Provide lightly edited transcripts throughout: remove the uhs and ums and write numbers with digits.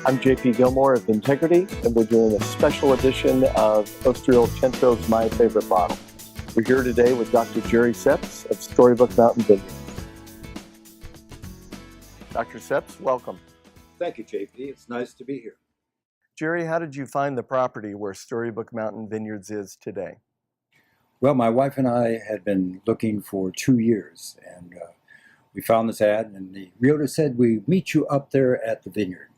I'm JP Gilmore of Integrity, and we're doing a special edition of Ostriel Centro's My Favorite Bottle. We're here today with Dr. Jerry Seps of Storybook Mountain Vineyard. Dr. Seps, welcome. Thank you, JP. It's nice to be here. Jerry, how did you find the property where Storybook Mountain Vineyards is today? Well, my wife and I had been looking for 2 years, and we found this ad, and the realtor said, "We meet you up there at the vineyard."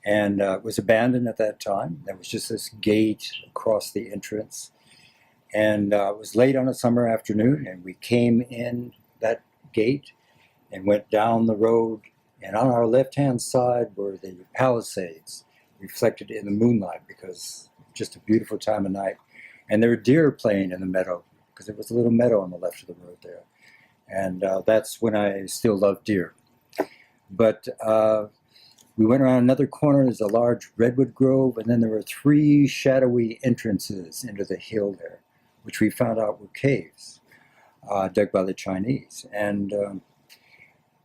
And it was abandoned at that time. There was just this gate across the entrance. And it was late on a summer afternoon, and we came in that gate and went down the road. And on our left-hand side were the Palisades, reflected in the moonlight, because just a beautiful time of night. And there were deer playing in the meadow, because there was a little meadow on the left of the road there. And that's when I still loved deer. But we went around another corner. There's a large redwood grove, and then there were 3 shadowy entrances into the hill there, which we found out were caves dug by the Chinese. And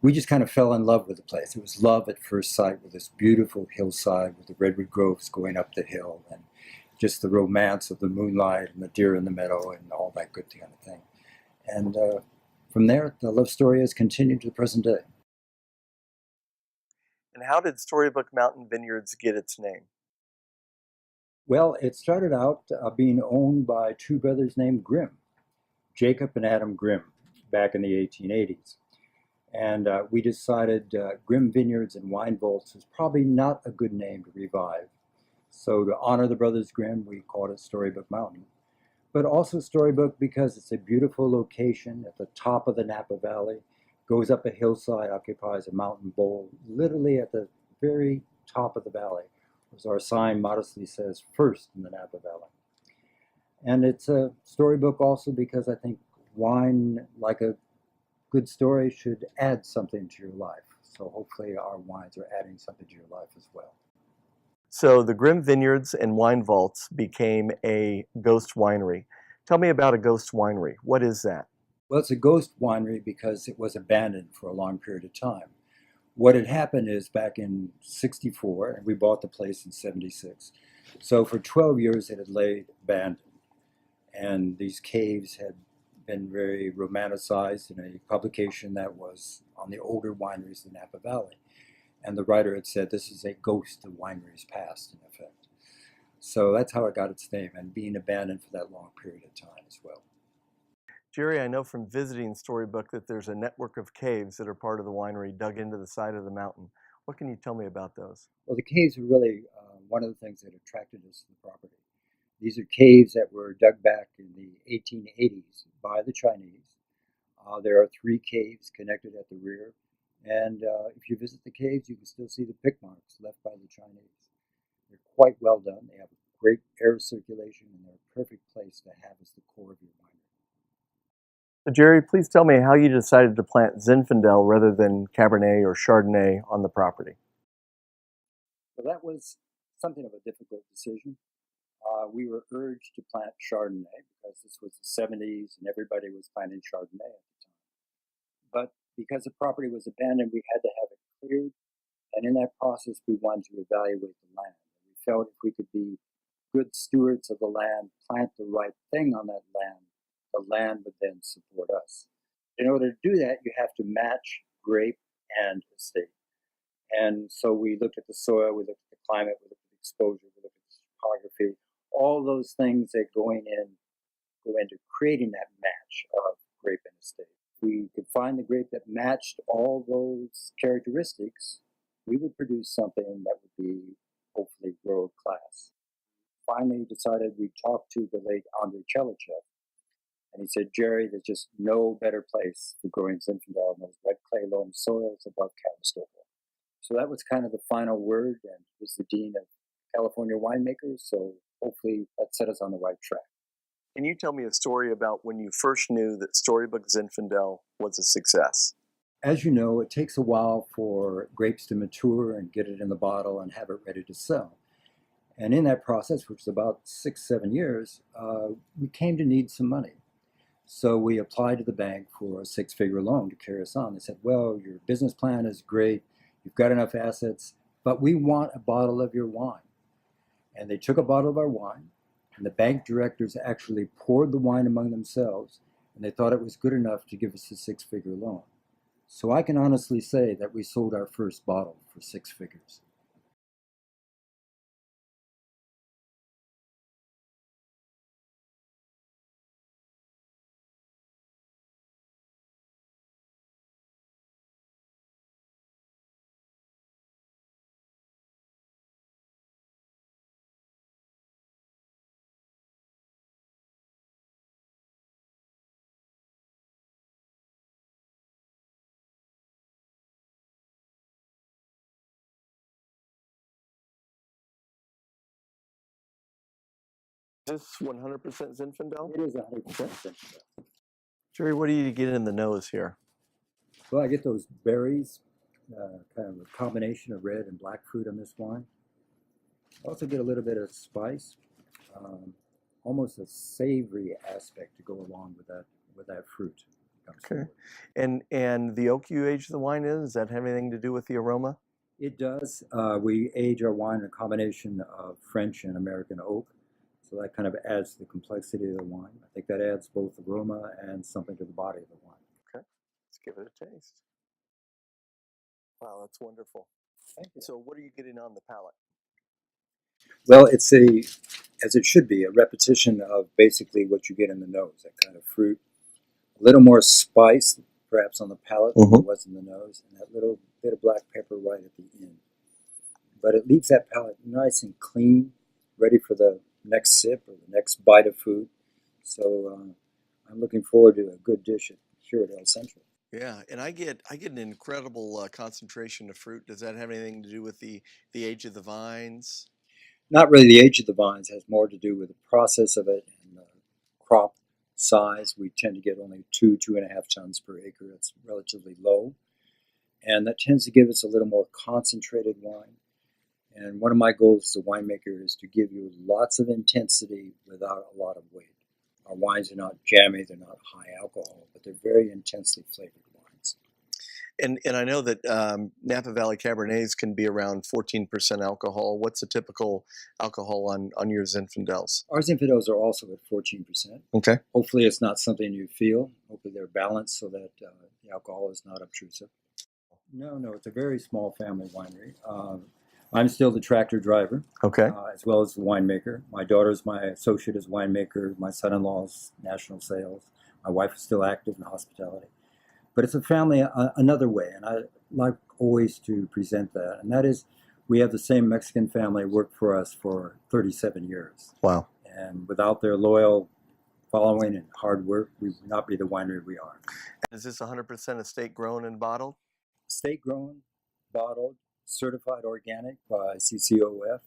we just kind of fell in love with the place. It was love at first sight, with this beautiful hillside with the redwood groves going up the hill, and just the romance of the moonlight and the deer in the meadow and all that good kind of thing. And from there, the love story has continued to the present day. And how did Storybook Mountain Vineyards get its name? Well, it started out being owned by 2 brothers named Grimm, Jacob and Adam Grimm, back in the 1880s. And we decided Grimm Vineyards and Wine Vaults was probably not a good name to revive. So to honor the brothers Grimm, we called it Storybook Mountain. But also Storybook because it's a beautiful location at the top of the Napa Valley, goes up a hillside, occupies a mountain bowl, literally at the very top of the valley, as our sign modestly says, first in the Napa Valley. And it's a storybook also because I think wine, like a good story, should add something to your life. So hopefully our wines are adding something to your life as well. So the Grimm Vineyards and Wine Vaults became a ghost winery. Tell me about a ghost winery. What is that? Well, it's a ghost winery because it was abandoned for a long period of time. What had happened is back in '64, and we bought the place in '76. So for 12 years it had laid abandoned. And these caves had been very romanticized in a publication that was on the older wineries in the Napa Valley. And the writer had said, this is a ghost of wineries past, in effect. So that's how it got its name, and being abandoned for that long period of time as well. Jerry, I know from visiting Storybook that there's a network of caves that are part of the winery dug into the side of the mountain. What can you tell me about those? Well, the caves are really one of the things that attracted us to the property. These are caves that were dug back in the 1880s by the Chinese. There are 3 caves connected at the rear. And if you visit the caves, you can still see the pick marks left by the Chinese. They're quite well done. They have great air circulation, and they're a perfect place to have as the core of your winery. So Jerry, please tell me how you decided to plant Zinfandel rather than Cabernet or Chardonnay on the property. So that was something of a difficult decision. We were urged to plant Chardonnay because this was the '70s and everybody was planting Chardonnay at the time. But because the property was abandoned, we had to have it cleared. And in that process, we wanted to evaluate the land. We felt if we could be good stewards of the land, plant the right thing on that land, the land would then support us. In order to do that, you have to match grape and estate. And so we looked at the soil, we looked at the climate, we looked at the exposure, we looked at the topography, all those things that go into creating that match of grape and estate. We could find the grape that matched all those characteristics, we would produce something that would be hopefully world class. Finally decided we'd talk to the late Andrei Chelichev. And he said, Jerry, there's just no better place for growing Zinfandel than those wet clay loam soils above Calistoga. So that was kind of the final word, and he was the dean of California winemakers, so hopefully that set us on the right track. Can you tell me a story about when you first knew that Storybook Zinfandel was a success? As you know, it takes a while for grapes to mature and get it in the bottle and have it ready to sell. And in that process, which was about 6-7 years, we came to need some money. So we applied to the bank for a 6-figure loan to carry us on. They said, well, your business plan is great. You've got enough assets. but we want a bottle of your wine. And they took a bottle of our wine, and the bank directors actually poured the wine among themselves, and they thought it was good enough to give us a six-figure loan. So I can honestly say that we sold our first bottle for six figures. Is this 100% Zinfandel? It is 100%. Jerry, what do you get in the nose here? Well, I get those berries, kind of a combination of red and black fruit on this wine. I also get a little bit of spice, almost a savory aspect to go along with that fruit. Okay. And the oak you age the wine in, does that have anything to do with the aroma? It does. We age our wine in a combination of French and American oak, so that kind of adds to the complexity of the wine. I think that adds both aroma and something to the body of the wine. Okay, let's give it a taste. Wow, that's wonderful. Thank you. So what are you getting on the palate? Well, it's as it should be, a repetition of basically what you get in the nose, that kind of fruit. A little more spice, perhaps on the palate than there was in the nose, and that little bit of black pepper right at the end. But it leaves that palate nice and clean, ready for the next sip or the next bite of food. So I'm looking forward to a good dish here at El Centro. Yeah, and I get an incredible concentration of fruit. Does that have anything to do with the age of the vines? Not really the age of the vines, has more to do with the process of it and the crop size. We tend to get only 2.5 tons per acre. It's relatively low. And that tends to give us a little more concentrated wine. And one of my goals as a winemaker is to give you lots of intensity without a lot of weight. Our wines are not jammy, they're not high alcohol, but they're very intensely flavored wines. And I know that Napa Valley Cabernets can be around 14% alcohol. What's the typical alcohol on your Zinfandels? Our Zinfandels are also at 14%. Okay. Hopefully it's not something you feel. Hopefully they're balanced so that the alcohol is not obtrusive. No, it's a very small family winery. I'm still the tractor driver, Okay. as well as the winemaker. My daughter's my associate as winemaker. My son-in-law's national sales. My wife is still active in hospitality. But it's a family another way, and I like always to present that. And that is, we have the same Mexican family work for us for 37 years. Wow. And without their loyal following and hard work, we would not be the winery we are. Is this 100% estate grown and bottled? Estate grown, bottled, certified organic by CCOF.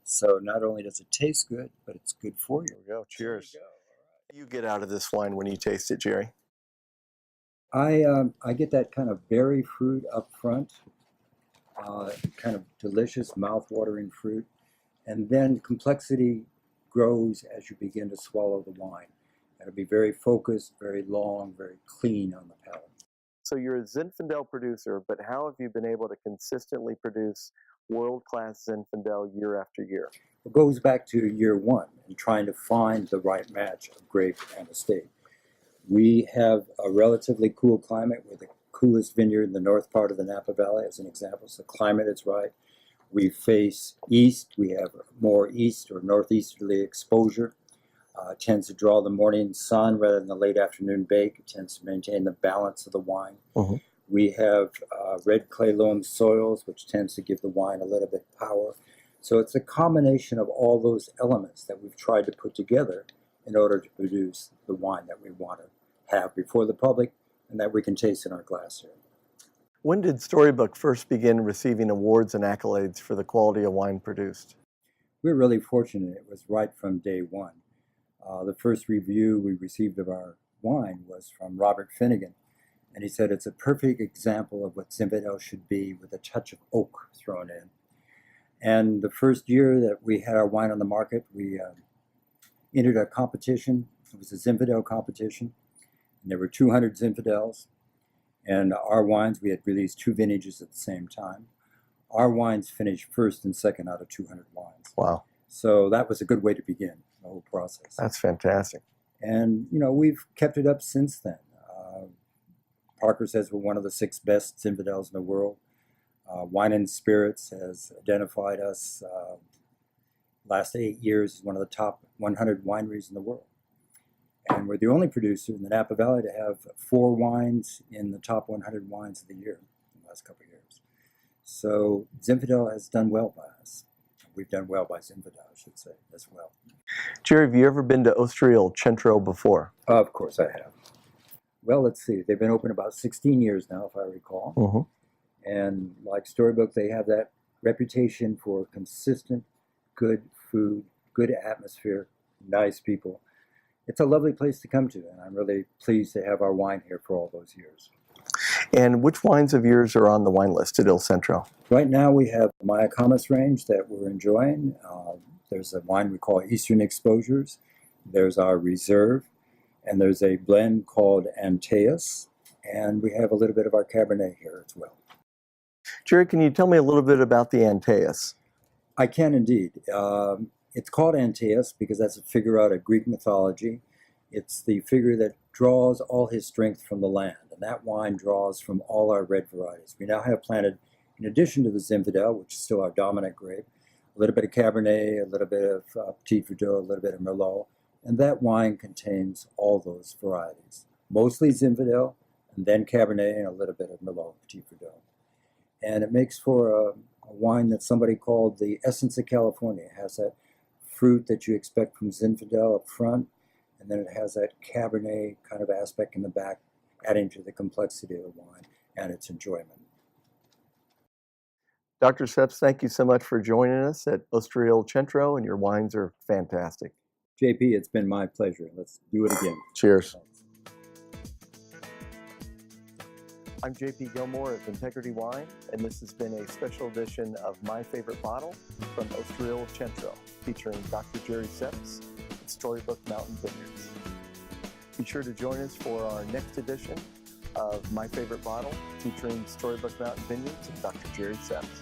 So not only does it taste good, but it's good for you. There we go. Cheers. There you go. All right. You get out of this wine when you taste it, Jerry? I get that kind of berry fruit up front, kind of delicious, mouth-watering fruit, and then complexity grows as you begin to swallow the wine. It'll be very focused, very long, very clean on the palate. So you're a Zinfandel producer, but how have you been able to consistently produce world-class Zinfandel year after year? It goes back to year one and trying to find the right match of grape and estate. We have a relatively cool climate. We're the coolest vineyard in the north part of the Napa Valley, as an example. So the climate is right. We face east. We have more east or northeasterly exposure. It tends to draw the morning sun rather than the late afternoon bake. It tends to maintain the balance of the wine. Mm-hmm. We have red clay loam soils, which tends to give the wine a little bit power. So it's a combination of all those elements that we've tried to put together in order to produce the wine that we want to have before the public and that we can taste in our glass here. When did Storybook first begin receiving awards and accolades for the quality of wine produced? We're really fortunate. It was right from day one. The first review we received of our wine was from Robert Finnegan, and he said it's a perfect example of what Zinfandel should be with a touch of oak thrown in. And the first year that we had our wine on the market, we entered a competition. It was a Zinfandel competition, and there were 200 Zinfandels. And our wines, we had released 2 vintages at the same time. our wines finished first and second out of 200 wines. Wow, So that was a good way to begin the whole process. that's fantastic. And, we've kept it up since then. Parker says we're one of the 6 best Zinfandels in the world. Wine and Spirits has identified us last 8 years as one of the top 100 wineries in the world. And we're the only producer in the Napa Valley to have 4 wines in the top 100 wines of the year in the last couple of years. So Zinfandel has done well by us. We've done well by Zinfandel, I should say, as well. Jerry, have you ever been to Ostriol Centro before? Of course I have. Well, let's see. They've been open about 16 years now, if I recall. Mm-hmm. And like Storybook, they have that reputation for consistent, good food, good atmosphere, nice people. It's a lovely place to come to, and I'm really pleased to have our wine here for all those years. And which wines of yours are on the wine list at Il Centro? Right now we have the Mayacamas range that we're enjoying. There's a wine we call Eastern Exposures. There's our Reserve. And there's a blend called Antaeus. And we have a little bit of our Cabernet here as well. Jerry, can you tell me a little bit about the Antaeus? I can indeed. It's called Antaeus because that's a figure out of Greek mythology. It's the figure that draws all his strength from the land. And that wine draws from all our red varieties. We now have planted, in addition to the Zinfandel, which is still our dominant grape, a little bit of Cabernet, a little bit of Petit Verdot, a little bit of Merlot. And that wine contains all those varieties. Mostly Zinfandel, and then Cabernet, and a little bit of Merlot, Petit Verdot. And it makes for a wine that somebody called the essence of California. It has that fruit that you expect from Zinfandel up front, and then it has that Cabernet kind of aspect in the back, adding to the complexity of the wine and its enjoyment. Dr. Seps, thank you so much for joining us at Ostriol Centro, and your wines are fantastic. JP, it's been my pleasure. Let's do it again. Cheers. I'm JP Gilmore of Integrity Wine, and this has been a special edition of My Favorite Bottle from Ostriol Centro, featuring Dr. Jerry Seps at Storybook Mountain Vineyards. Be sure to join us for our next edition of My Favorite Bottle, featuring Storybook Mountain Vineyards and Dr. Jerry Seps.